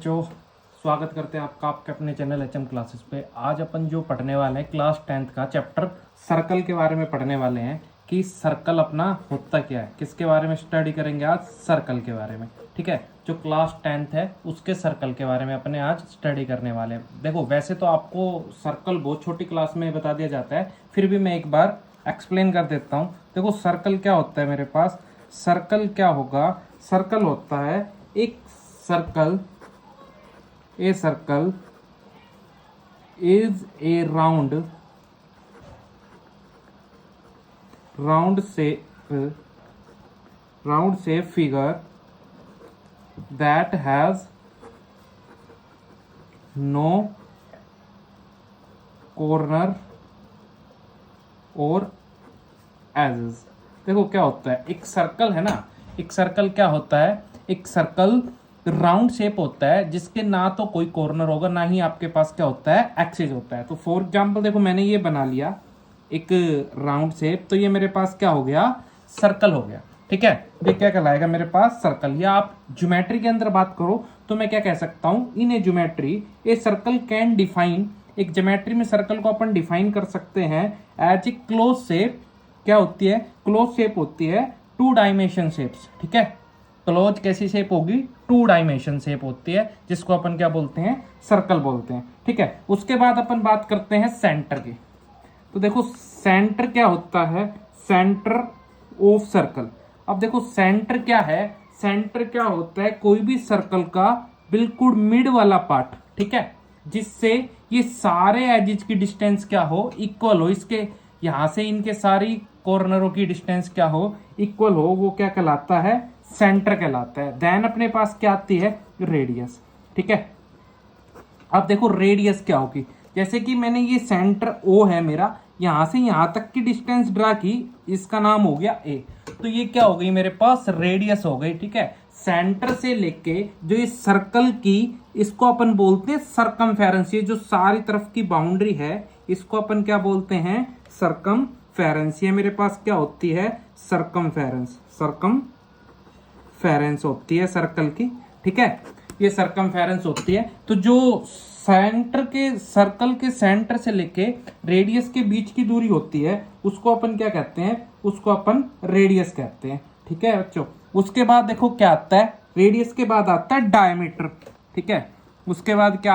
बच्चों, स्वागत करते हैं आपका आपके अपने चैनल एचएम क्लासेस पे। आज अपन जो पढ़ने वाले हैं क्लास 10th का चैप्टर सर्कल के बारे में पढ़ने वाले हैं कि सर्कल अपना होता क्या है। किसके बारे में स्टडी करेंगे आज? सर्कल के बारे में। ठीक है, जो क्लास 10th है उसके सर्कल के बारे में अपने आज स्टडी करने वाले हैं। देखो, वैसे तो आपको सर्कल बहुत छोटी क्लास में बता दिया जाता है, फिर भी मैं एक बार एक्सप्लेन कर देता हूँ। देखो, सर्कल क्या होता है मेरे पास। सर्कल क्या होगा? सर्कल होता है एक circle, a circle is a round shape figure that has no corner or edges। देखो क्या होता है, एक सर्कल है ना, एक सर्कल क्या होता है, एक सर्कल राउंड शेप होता है जिसके ना तो कोई कॉर्नर होगा ना ही आपके पास क्या होता है, एक्सिस होता है। तो फॉर एग्जांपल देखो, मैंने ये बना लिया एक राउंड शेप, तो ये मेरे पास क्या हो गया, सर्कल हो गया। ठीक है, ये क्या कहलाएगा मेरे पास, सर्कल। या आप ज्योमेट्री के अंदर बात करो तो मैं क्या कह सकता हूँ, in a geometry a circle can define. एक ज्योमेट्री में सर्कल को अपन डिफाइन कर सकते हैं एज ए क्लोज शेप। क्या होती है? क्लोज शेप होती है टू डायमेंशन शेप्स। ठीक है, क्लोज कैसी शेप होगी? टू डायमेंशन शेप होती है, जिसको अपन क्या बोलते हैं, सर्कल बोलते हैं। ठीक है, उसके बाद अपन बात करते हैं सेंटर की। तो देखो, सेंटर क्या होता है, सेंटर ऑफ सर्कल। अब देखो, सेंटर क्या है, सेंटर क्या होता है, कोई भी सर्कल का बिल्कुल मिड वाला पार्ट। ठीक है, जिससे ये सारे एजेस की डिस्टेंस क्या हो, इक्वल हो। इसके यहां से इनके सारी कॉर्नरों की डिस्टेंस क्या हो, इक्वल हो, वो क्या कहलाता है, सेंटर कहलाता है। देन अपने पास क्या आती है, रेडियस। ठीक है, अब देखो रेडियस क्या होगी। जैसे कि मैंने ये सेंटर ओ है मेरा, यहां से यहां तक की डिस्टेंस ड्रा की, इसका नाम हो गया ए। तो ये क्या हो गई मेरे पास, रेडियस हो गई। ठीक है, सेंटर से लेके जो ये सर्कल की, इसको अपन बोलते हैं सर्कमफेरेंस। ये जो सारी तरफ की बाउंड्री है, इसको अपन क्या बोलते हैं, सर्कमफेरेंस। ये मेरे पास क्या होती है, सर्कमफेरेंस। सर्कमफेरेंस होती है सर्कल की। ठीक है, ये सर्कमफेरेंस होती है। तो जो सेंटर के, सर्कल के सेंटर से लेके रेडियस के बीच की दूरी होती है, उसको अपन क्या कहते हैं, उसको अपन रेडियस कहते हैं। ठीक है बच्चों, उसके बाद देखो क्या आता है, रेडियस के बाद आता है डायमीटर। ठीक है, उसके बाद क्या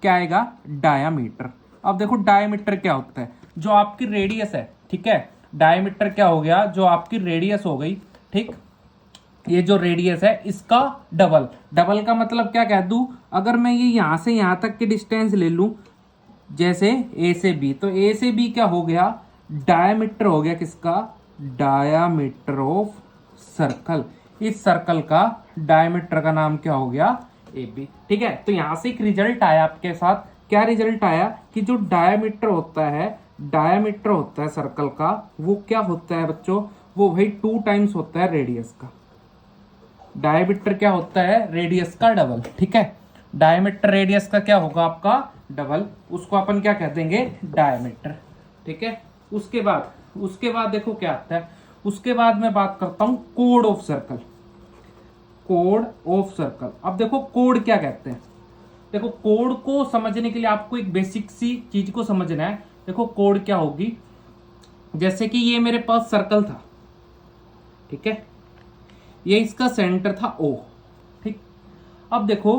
आएगा, डायामीटर। अब देखो, डायमीटर क्या होता है, जो आपकी रेडियस है। ठीक है, डायमीटर क्या हो गया, जो आपकी रेडियस हो गई। ठीक, ये जो रेडियस है इसका डबल। डबल का मतलब क्या कह दूं, अगर मैं ये यहां से यहां तक की डिस्टेंस ले लूं, जैसे ए से बी, तो ए से बी क्या हो गया, डायमीटर हो गया किसका, डायामीटर ऑफ सर्कल। इस सर्कल का डायमीटर का नाम क्या हो गया, ए बी। ठीक है, तो यहां से एक रिजल्ट आया आपके साथ। क्या रिजल्ट आया कि जो डायमीटर होता है, डायमीटर होता है सर्कल का, वो क्या होता है बच्चों, वो भाई 2 टाइम्स होता है रेडियस का। डायमीटर क्या होता है, रेडियस का डबल। ठीक है, डायमीटर रेडियस का क्या होगा, आपका डबल। उसको अपन क्या कह देंगे, डायमीटर। ठीक है, उसके बाद देखो क्या आता है, उसके बाद मैं बात करता हूं code of circle. Code of circle. अब देखो, कोड क्या कहते हैं। देखो, कोड को समझने के लिए आपको एक बेसिक सी चीज को समझना है। देखो, कोड क्या होगी, जैसे कि ये मेरे पास सर्कल था। ठीक है, ये इसका सेंटर था ओ। ठीक, अब देखो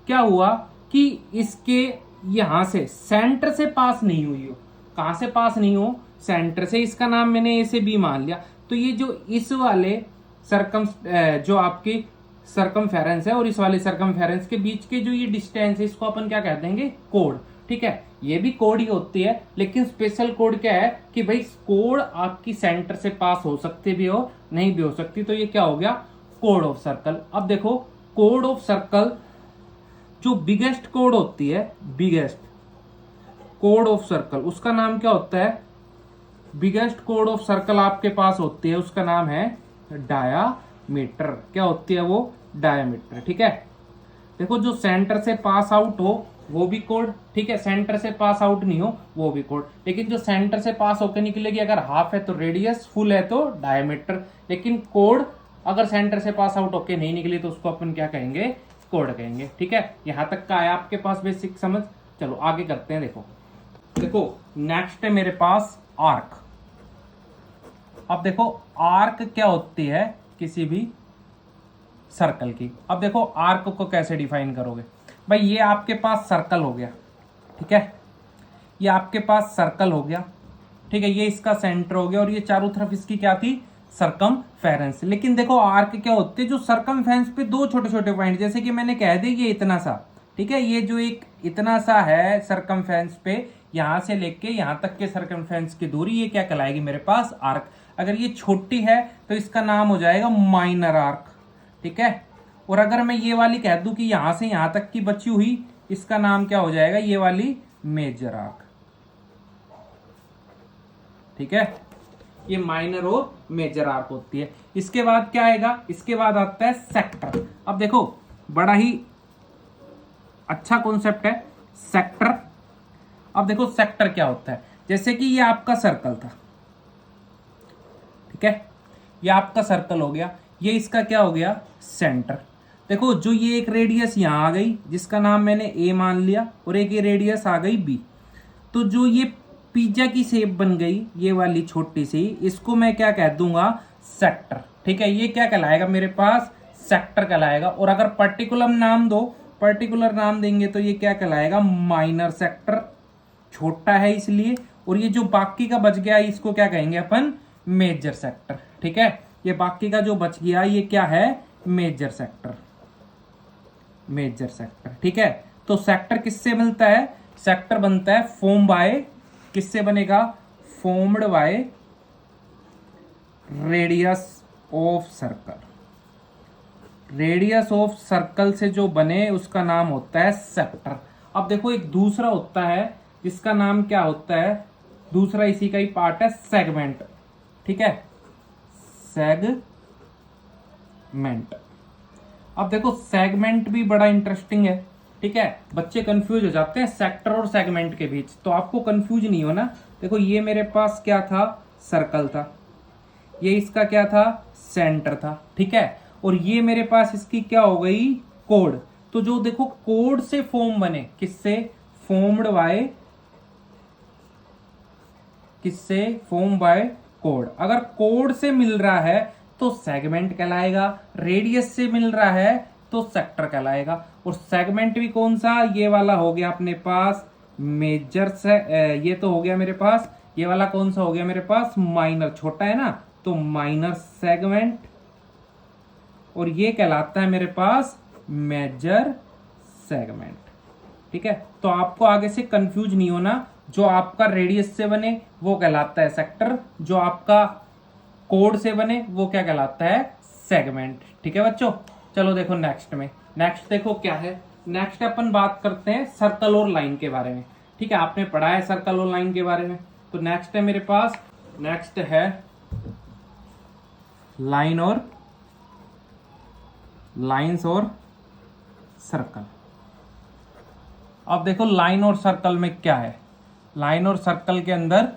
क्या हुआ कि इसके यहां से सेंटर से पास नहीं हुई हो। कहां से पास नहीं हो, सेंटर से। इसका नाम मैंने ए से बी मान लिया। तो ये जो इस वाले जो आपकी सर्कमफेरेंस है और इस वाले सर्कमफेरेंस के बीच के जो ये डिस्टेंस है, इसको अपन क्या कह देंगे, कोड। ठीक है, ये भी कोड ही होती है, लेकिन स्पेशल कोड क्या है कि भाई कोड आपकी सेंटर से पास हो सकती भी हो, नहीं भी हो सकती। तो ये क्या हो गया, कोड ऑफ सर्कल। अब देखो, कोड ऑफ सर्कल, जो बिगेस्ट कोड होती है, बिगेस्ट कोड ऑफ सर्कल, उसका नाम क्या होता है, बिगेस्ट कोड ऑफ सर्कल आपके पास होती है, उसका नाम है डायामीटर। क्या होती है वो, डायामीटर। ठीक है, देखो, जो सेंटर से पास आउट हो वो भी कोड। ठीक है, सेंटर से पास आउट नहीं हो वो भी कोड। लेकिन जो सेंटर से पास होकर निकलेगी, अगर हाफ है तो रेडियस, फुल है तो डायमीटर। लेकिन कोड अगर सेंटर से पास आउट होके नहीं निकली तो उसको अपन क्या कहेंगे, कोड कहेंगे। ठीक है, यहां तक का आया आपके पास बेसिक समझ। चलो आगे करते हैं। देखो नेक्स्ट है मेरे पास आर्क। अब देखो आर्क क्या होती है किसी भी सर्कल की। अब देखो आर्क को कैसे डिफाइन करोगे भाई, ये आपके पास सर्कल हो गया, ठीक है, ये आपके पास सर्कल हो गया, ठीक है, ये इसका सेंटर हो गया और ये चारों तरफ इसकी क्या थी, सरकमफेरेंस। लेकिन देखो आर्क क्या होते हैं, जो सरकमफेरेंस पे दो छोटे छोटे पॉइंट, जैसे कि मैंने कह दिया ये इतना सा, ठीक है, ये जो एक इतना सा है सरकमफेरेंस पे, यहां से लेके यहां तक के सरकमफेरेंस की दूरी, ये क्या कहलाएगी मेरे पास, आर्क। अगर ये छोटी है तो इसका नाम हो जाएगा माइनर आर्क, ठीक है। और अगर मैं ये वाली कह दूं कि यहां से यहां तक की बची हुई, इसका नाम क्या हो जाएगा, ये वाली मेजर आर्क, ठीक है। ये माइनर और मेजर आर्क होती है। इसके बाद क्या आएगा, इसके बाद आता है सेक्टर। अब देखो बड़ा ही अच्छा कॉन्सेप्ट है सेक्टर। अब देखो सेक्टर क्या होता है, जैसे कि ये आपका सर्कल था, ठीक है, ये आपका सर्कल हो गया, ये इसका क्या हो गया, सेंटर। देखो जो ये एक रेडियस यहां आ गई जिसका नाम मैंने ए मान लिया, और एक ये रेडियस आ गई बी, तो जो ये पिज्जा की शेप बन गई ये वाली छोटी सी, इसको मैं क्या कह दूंगा, सेक्टर, ठीक है। ये क्या कहलाएगा मेरे पास, सेक्टर कहलाएगा। और अगर पर्टिकुलर नाम दो, पर्टिकुलर नाम देंगे तो ये क्या कहलाएगा, माइनर सेक्टर, छोटा है इसलिए। और ये जो बाकी का बच गया इसको क्या कहेंगे अपन, मेजर सेक्टर, ठीक है। ये बाकी का जो बच गया ये क्या है, मेजर सेक्टर, मेजर सेक्टर, ठीक है। तो सेक्टर किससे मिलता है, सेक्टर बनता है फॉर्म बाय, किससे बनेगा, formed by radius of circle. Radius of circle से जो बने उसका नाम होता है सेक्टर। अब देखो एक दूसरा होता है जिसका नाम क्या होता है, दूसरा इसी का ही पार्ट है, सेगमेंट, ठीक है, सेगमेंट। अब देखो सेगमेंट भी बड़ा इंटरेस्टिंग है, ठीक है। बच्चे कंफ्यूज हो जाते हैं सेक्टर और सेगमेंट के बीच, तो आपको कंफ्यूज नहीं होना। देखो ये मेरे पास क्या था, सर्कल था, ये इसका क्या था, सेंटर था, ठीक है। और ये मेरे पास इसकी क्या हो गई, कोड। तो जो देखो कोड से फॉर्म बने, किससे, फॉर्म्ड बाय, किससे, फॉर्म बाय कोड। अगर कोड से मिल रहा है तो सेगमेंट कहलाएगा, रेडियस से मिल रहा है तो सेक्टर कहलाएगा। और सेगमेंट भी कौन सा, ये वाला हो गया अपने पास मेजर से, ये तो हो गया मेरे पास, ये वाला कौन सा हो गया मेरे पास, माइनर, छोटा है ना, तो माइनर सेगमेंट। और ये कहलाता है मेरे पास मेजर सेगमेंट, ठीक है। तो आपको आगे से कंफ्यूज नहीं होना, जो आपका रेडियस से बने वो कहलाता है सेक्टर, जो आपका कोड से बने वो क्या कहलाता है, सेगमेंट, ठीक है बच्चों। चलो देखो नेक्स्ट में, नेक्स्ट देखो क्या है, नेक्स्ट अपन बात करते हैं सर्कल और लाइन के बारे में, ठीक है। आपने पढ़ा है सर्कल और लाइन के बारे में, तो नेक्स्ट है मेरे पास, नेक्स्ट है लाइन और, लाइंस और सर्कल। अब देखो लाइन और सर्कल में क्या है, लाइन और सर्कल के अंदर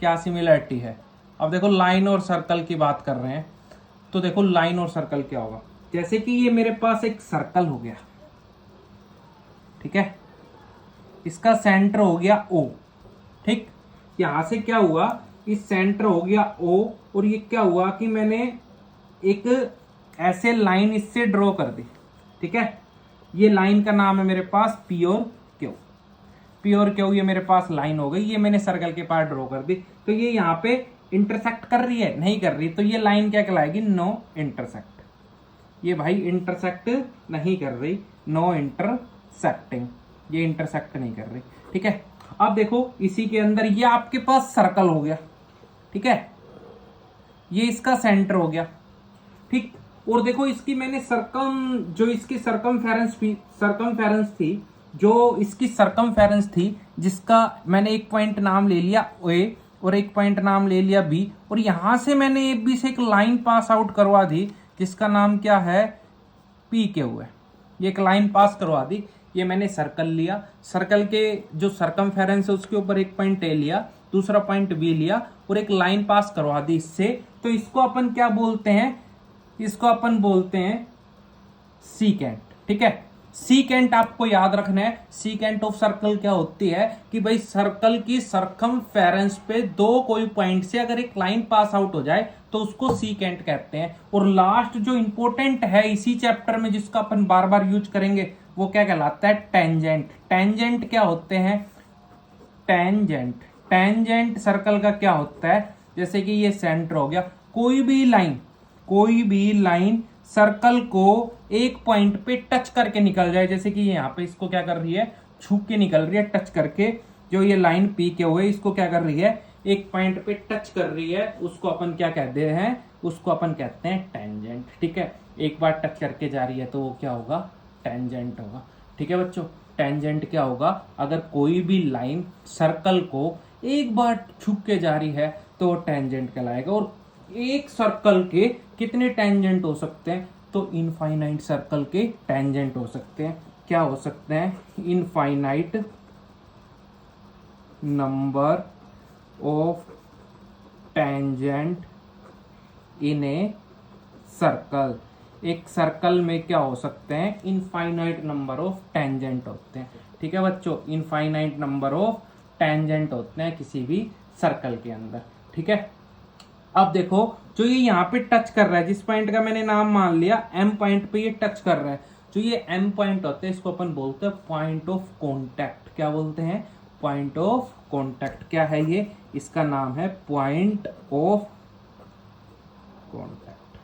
क्या सिमिलरिटी है। अब देखो लाइन और सर्कल की बात कर रहे हैं, तो देखो लाइन और सर्कल क्या होगा, जैसे कि ये मेरे पास एक सर्कल हो गया, ठीक है, इसका सेंटर हो गया O, ठीक, यहां से क्या हुआ, इस सेंटर हो गया O, और ये क्या हुआ कि मैंने एक ऐसे लाइन इससे ड्रॉ कर दी, ठीक है। ये लाइन का नाम है मेरे पास P और Q, P और Q, ये मेरे पास लाइन हो गई, ये मैंने सर्कल के पास ड्रॉ कर दी। तो ये यहाँ पे इंटरसेक्ट कर रही है, नहीं कर रही, तो ये लाइन क्या कहलाएगी, नो इंटरसेक्ट। ये भाई इंटरसेक्ट नहीं कर रही, नो इंटरसेक्टिंग, ये इंटरसेक्ट नहीं कर रही, ठीक है। अब देखो इसी के अंदर ये आपके पास सर्कल हो गया, ठीक है, ये इसका सेंटर हो गया, ठीक। और देखो इसकी मैंने जो इसकी सरकमफेरेंस थी, जो इसकी सरकमफेरेंस थी, जिसका मैंने एक पॉइंट नाम ले लिया A और एक पॉइंट नाम ले लिया B, और यहां से मैंने एक B से एक लाइन पास आउट करवा दी जिसका नाम क्या है, PQ है। ये एक लाइन पास करवा दी, ये मैंने सर्कल लिया, सर्कल के जो सरकमफेरेंस है उसके ऊपर एक पॉइंट A लिया, दूसरा पॉइंट B लिया, और एक लाइन पास करवा दी इससे। तो इसको अपन क्या बोलते हैं, इसको अपन बोलते हैं सीकेंट, ठीक है। सीकेंट आपको याद रखना है, सीकेंट ऑफ सर्कल क्या होती है कि भाई सर्कल की सरकमफेरेंस पे दो कोई पॉइंट से अगर एक लाइन पास आउट हो जाए तो उसको सीकेंट कहते हैं। और लास्ट जो इंपॉर्टेंट है इसी चैप्टर में जिसका अपन बार बार यूज करेंगे वो क्या कहलाता है, टेंजेंट। टेंजेंट क्या होते हैं, टेंजेंट, टेंजेंट सर्कल का क्या होता है, जैसे कि ये सेंटर हो गया, कोई भी लाइन सर्कल को एक पॉइंट पे टच करके निकल जाए, जैसे कि यहाँ पे इसको क्या कर रही है, छू के निकल रही है, टच करके, जो ये लाइन पी के हुए इसको क्या कर रही है, एक पॉइंट पे टच कर रही है, उसको अपन क्या कहते हैं, उसको अपन कहते हैं टेंजेंट। ठीक है, एक बार टच करके जा रही है तो वो क्या होगा, टेंजेंट होगा। ठीक है बच्चों, टेंजेंट क्या होगा, अगर कोई भी लाइन सर्कल को एक बार छू के जा रही है तो वो टेंजेंट कहलाएगा। और एक सर्कल के कितने टेंजेंट हो सकते हैं, तो इनफाइनाइट सर्कल के टेंजेंट हो सकते हैं। क्या हो सकते हैं, infinite number of tangent in a circle. एक सर्कल में क्या हो सकते हैं, इनफाइनाइट नंबर ऑफ टेंजेंट होते हैं। ठीक है बच्चों, इनफाइनाइट नंबर ऑफ टेंजेंट होते हैं किसी भी सर्कल के अंदर। ठीक है, अब देखो जो ये यहाँ पे टच कर रहा है, जिस पॉइंट का मैंने नाम मान लिया एम पॉइंट पे ये टच कर रहा है, जो ये एम पॉइंट होते हैं इसको अपन बोलते हैं पॉइंट ऑफ कॉन्टैक्ट। क्या बोलते हैं, पॉइंट ऑफ कॉन्टैक्ट। क्या है ये, इसका नाम है पॉइंट ऑफ कॉन्टैक्ट।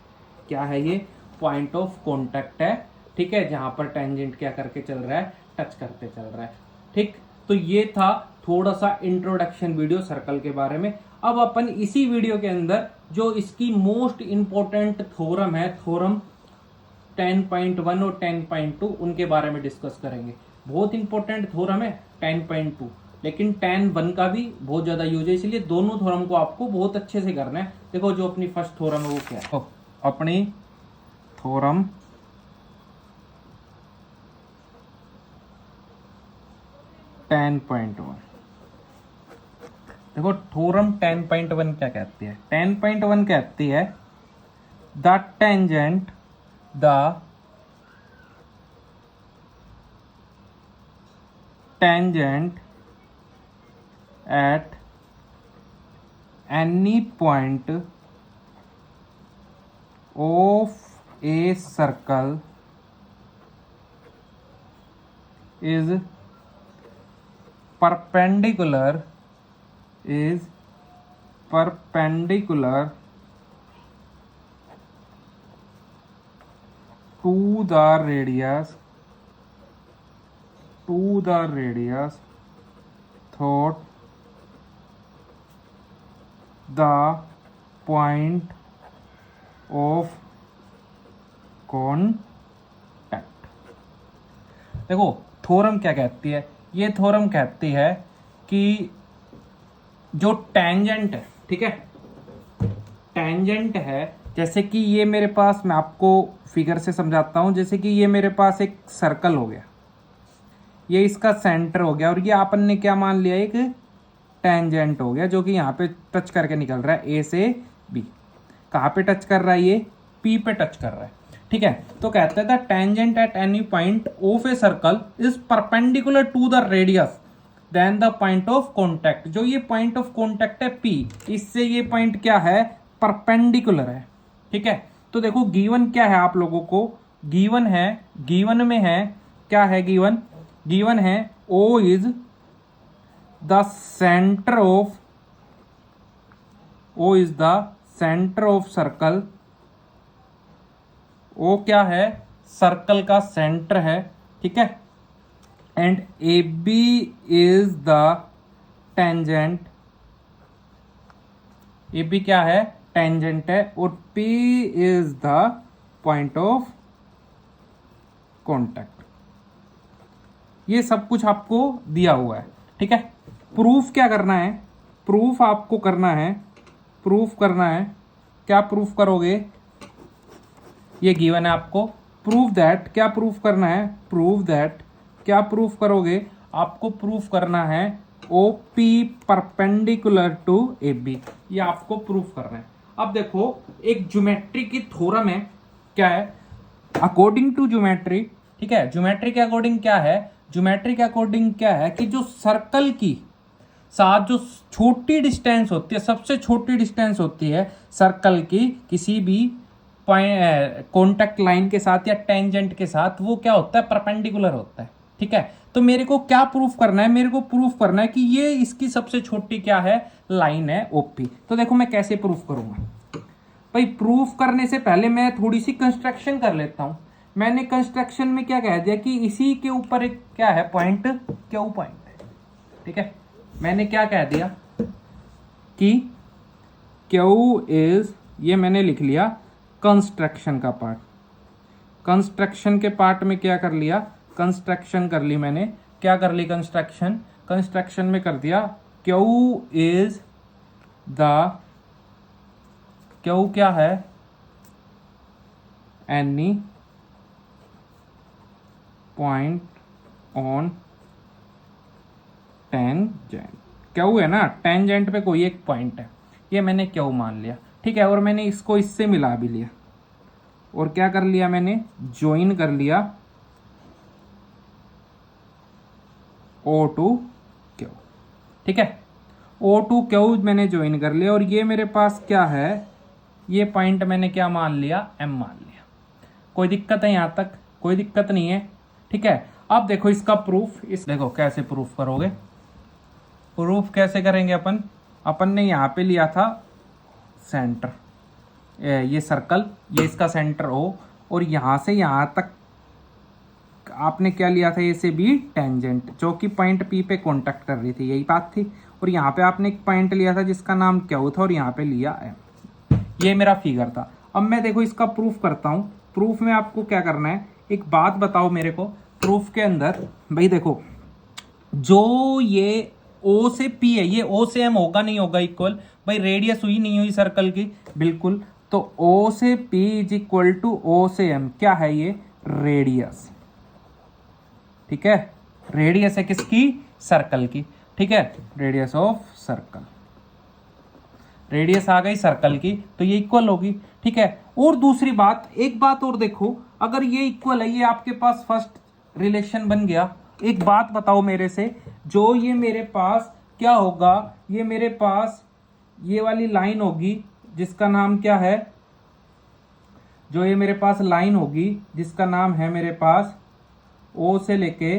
क्या है ये, पॉइंट ऑफ कॉन्टैक्ट है। ठीक है, जहां पर टेंजेंट क्या करके चल रहा है, टच करते चल रहा है। ठीक, तो ये था थोड़ा सा इंट्रोडक्शन वीडियो सर्कल के बारे में। अब अपन इसी वीडियो के अंदर जो इसकी मोस्ट इंपॉर्टेंट थ्योरम है, थ्योरम 10.1 और 10.2, उनके बारे में डिस्कस करेंगे। बहुत इंपॉर्टेंट थ्योरम है 10.2, लेकिन 10.1 का भी बहुत ज्यादा यूज है, इसलिए दोनों थ्योरम को आपको बहुत अच्छे से करना है। देखो जो अपनी फर्स्ट थ्योरम है वो क्या है, अपनी थ्योरम 10.1। देखो थ्योरम 10.1 क्या कहती है, 10.1 कहती है the tangent at any point of a circle is perpendicular to the radius thought the point of contact। देखो थ्योरम क्या कहती है, ये थ्योरम कहती है कि जो टेंजेंट है, ठीक है, टेंजेंट है, जैसे कि ये मेरे पास, मैं आपको फिगर से समझाता हूं, जैसे कि ये मेरे पास एक सर्कल हो गया, ये इसका सेंटर हो गया, और ये अपन ने क्या मान लिया, एक टेंजेंट हो गया, जो कि यहाँ पे टच करके निकल रहा है, ए से बी। कहाँ पे टच कर रहा है, ये पी पे टच कर रहा है। ठीक है, तो कहता है the tangent at any point of a circle is perpendicular to the radius then the point of contact. जो ये पॉइंट ऑफ कॉन्टैक्ट है P, इससे ये पॉइंट क्या है, परपेंडिकुलर है। ठीक है, तो देखो गिवन क्या है आप लोगों को, गिवन है, गिवन में है क्या है, गिवन है O is the centre of circle. O क्या है, सर्कल का सेंटर है। ठीक है, and A B is the tangent, A B क्या है, टेंजेंट है, और P is the point of contact. ये सब कुछ आपको दिया हुआ है। ठीक है, प्रूफ क्या करना है, प्रूफ आपको करना है, क्या प्रूफ करोगे, ये गिवन है आपको, प्रूफ दैट, क्या प्रूफ करना है, प्रूफ दैट, क्या प्रूफ करोगे, आपको प्रूफ करना है OP परपेंडिकुलर टू AB, ये आपको प्रूफ करना है। अब देखो एक ज्योमेट्री की थ्योरम है, क्या है, अकॉर्डिंग टू ज्योमेट्री ठीक है। ज्योमेट्री के अकॉर्डिंग क्या है, ज्योमेट्री के अकॉर्डिंग क्या है कि जो सर्कल की साथ जो छोटी डिस्टेंस होती है, सबसे छोटी डिस्टेंस होती है सर्कल की किसी भी कॉन्टेक्ट लाइन के साथ या टेंजेंट के साथ, वो क्या होता है, परपेंडिकुलर होता है। ठीक है, तो मेरे को क्या प्रूफ करना है, मेरे को प्रूफ करना है कि ये इसकी सबसे छोटी क्या है, लाइन है ओपी। तो देखो मैं कैसे प्रूफ करूंगा भाई। प्रूफ करने से पहले मैं थोड़ी सी कंस्ट्रक्शन कर लेता हूं। मैंने कंस्ट्रक्शन में क्या कह दिया कि इसी के ऊपर एक क्या है पॉइंट, क्यू पॉइंट है। ठीक है, मैंने क्या कह दिया कि क्यू इज, ये मैंने लिख लिया कंस्ट्रक्शन का पार्ट। कंस्ट्रक्शन के पार्ट में क्या कर लिया, कंस्ट्रक्शन कर ली मैंने, क्या कर ली कंस्ट्रक्शन, कंस्ट्रक्शन में कर दिया क्यू इज द, क्यू क्या है, any point on tangent. Q है ना, टेंजेंट पे कोई एक पॉइंट है, ये मैंने क्यू मान लिया। ठीक है, और मैंने इसको इससे मिला भी लिया और क्या कर लिया मैंने, ज्वाइन कर लिया ओ टू क्यू। ठीक है, ओ टू क्यू मैंने ज्वाइन कर लिया और ये मेरे पास क्या है, ये पॉइंट मैंने क्या मान लिया, एम मान लिया। कोई दिक्कत है यहां तक, कोई दिक्कत नहीं है। ठीक है, अब देखो इसका प्रूफ, इस देखो कैसे प्रूफ करोगे, प्रूफ कैसे करेंगे अपन, अपन ने यहां पे लिया था सेंटर, ये सर्कल, ये इसका सेंटर ओ, और यहां से यहां तक आपने क्या लिया था, ए से बी टेंजेंट, जो कि पॉइंट पी पे कांटेक्ट कर रही थी, यही बात थी। और यहाँ पे आपने एक पॉइंट लिया था जिसका नाम क्यू था और यहाँ पे लिया एम। ये मेरा फिगर था। अब मैं देखो इसका प्रूफ करता हूँ। प्रूफ में आपको क्या करना है, एक बात बताओ मेरे को, प्रूफ के अंदर भाई देखो, जो ये ओ से पी है, ये ओ से एम होगा नहीं होगा इक्वल, भाई रेडियस हुई नहीं हुई सर्कल की, बिल्कुल। तो ओ से P is equal to O से एम, क्या है ये, रेडियस। ठीक है, रेडियस है किसकी, सर्कल की। ठीक है, रेडियस ऑफ सर्कल, रेडियस आ गई सर्कल की, तो ये इक्वल होगी। ठीक है, और दूसरी बात, एक बात और देखो, अगर ये इक्वल है, ये आपके पास फर्स्ट रिलेशन बन गया। एक बात बताओ मेरे से, जो ये मेरे पास क्या होगा, ये मेरे पास ये वाली लाइन होगी जिसका नाम क्या है, जो ये मेरे पास लाइन होगी जिसका नाम है मेरे पास ओ से लेके,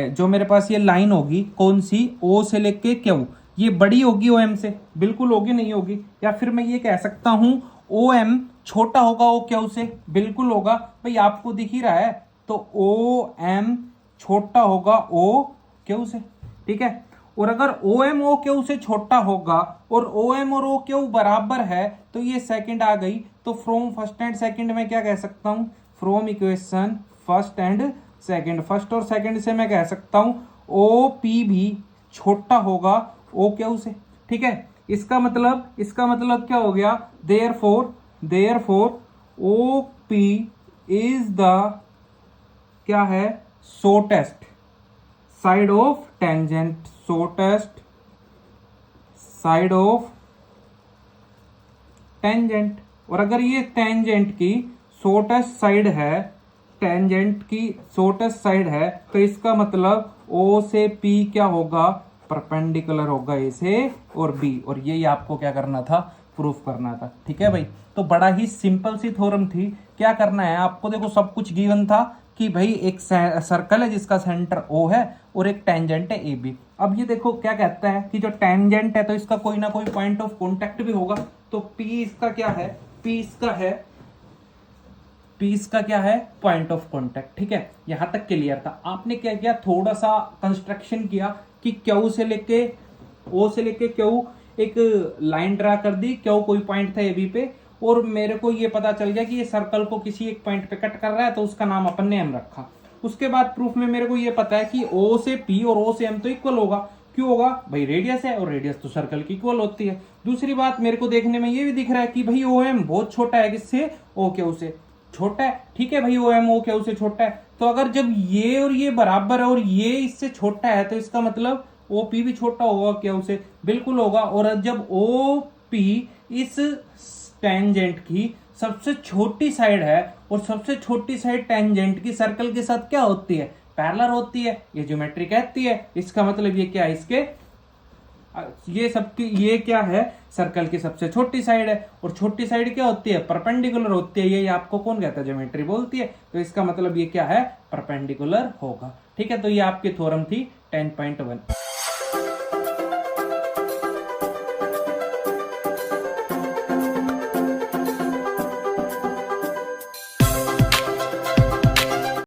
जो मेरे पास ये लाइन होगी कौन सी, ओ से लेके क्यू, ये बड़ी होगी ओ एम से, बिल्कुल होगी नहीं होगी, या फिर मैं ये कह सकता हूं ओ एम छोटा होगा ओ क्यू से, बिल्कुल होगा। भाई आपको दिख ही रहा है, तो ओ एम छोटा होगा ओ क्यू से। ठीक है, और अगर ओ एम ओ क्यू से छोटा होगा और ओ एम और ओ क्यू बराबर है, तो ये सेकंड आ गई। तो फ्रॉम फर्स्ट एंड सेकंड में क्या कह सकता हूं, from equation first and second, first और सेकंड से मैं कह सकता हूं ओ पी भी छोटा होगा ओ क्यू से। ठीक है, इसका मतलब क्या हो गया, therefore O P is the क्या है, shortest side of tangent, shortest side of tangent. और अगर ये टेंजेंट की शॉर्टेस्ट साइड है, टेंजेंट की शॉर्टेस्ट साइड है, तो इसका मतलब ओ से पी क्या होगा, परपेंडिकुलर होगा ए से और बी। और यही आपको क्या करना था, प्रूफ करना था। ठीक है भाई, तो बड़ा ही सिंपल सी थ्योरम थी। क्या करना है आपको, देखो सब कुछ गिवन था कि भाई एक सर्कल है जिसका सेंटर ओ है और एक टेंजेंट है ए बी। अब ये देखो क्या कहता है कि जो टेंजेंट है तो इसका कोई ना कोई पॉइंट ऑफ कॉन्टेक्ट भी होगा। तो पी इसका क्या है, पी इसका क्या है, पॉइंट ऑफ कॉन्टेक्ट। ठीक है, यहां तक क्लियर था। आपने क्या किया, थोड़ा सा कंस्ट्रक्शन किया कि क्यू से लेके ओ से लेके क्यू एक लाइन ड्रा कर दी, क्यू कोई पॉइंट था ए बी पे, और मेरे को ये पता चल गया कि ये सर्कल को किसी एक पॉइंट पे कट कर रहा है, तो उसका नाम अपन ने एम रखा। उसके बाद प्रूफ में मेरे को ये पता है कि ओ से पी और ओ से एम तो इक्वल होगा। क्यों होगा भाई, रेडियस है और रेडियस तो सर्कल की इक्वल होती है। दूसरी बात मेरे को देखने में ये भी दिख रहा है कि भाई ओ एम बहुत छोटा है, किससे, ओ क्यू से छोटा है। ठीक है भाई, ओ एम ओ क्यू से छोटा है, तो अगर जब ये और ये बराबर है और ये इससे छोटा है, तो इसका मतलब ओ पी भी छोटा होगा क्यू से, बिल्कुल होगा। और जब ओ पी इस टेंजेंट की सबसे छोटी साइड है और सबसे छोटी साइड टेंजेंट की सर्कल के साथ क्या होती है, पैरेलल होती है, ये ज्योमेट्री कहती है। इसका मतलब ये क्या है, इसके ये सबकी ये क्या है, सर्कल की सबसे छोटी साइड है, और छोटी साइड क्या होती है, परपेंडिकुलर होती है। ये आपको कौन कहता है, ज्योमेट्री बोलती है। तो इसका मतलब ये क्या है, परपेंडिकुलर होगा। ठीक है, तो ये आपकी थ्योरम थी 10.1।